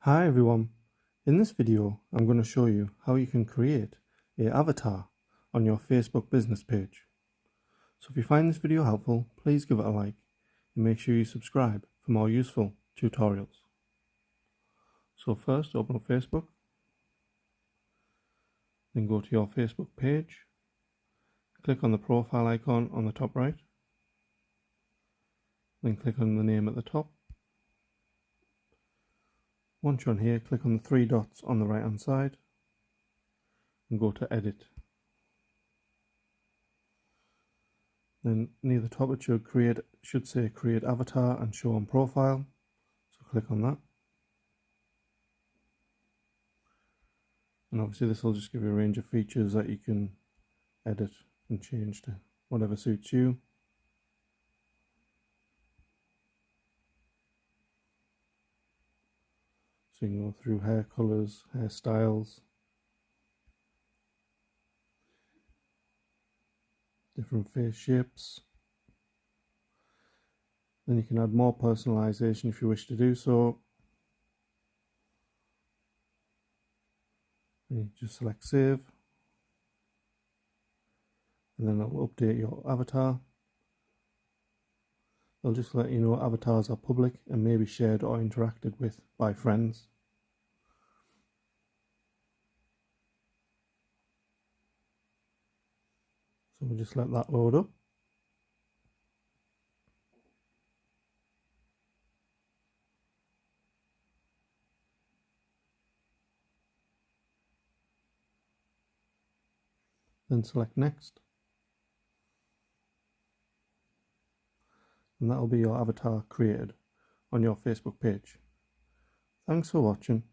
Hi everyone, in this video I'm going to show you how you can create an avatar on your Facebook business page. So if you find this video helpful, please give it a like and make sure you subscribe for more useful tutorials. So first open up Facebook, then go to your Facebook page, click on the profile icon on the top right, then click on the name at the top. Once you're on here, click on the three dots on the right hand side and go to edit. Then near the top it should say create avatar and show on profile. So click on that. And obviously this will just give you a range of features that you can edit and change to whatever suits you. So you can go through hair colours, hairstyles, different face shapes. Then you can add more personalisation if you wish to do so. And you just select save. And then it'll update your avatar. It'll just let you know avatars are public and may be shared or interacted with by friends. So we'll just let that load up. Then select next. And that will be your avatar created on your Facebook page. Thanks for watching.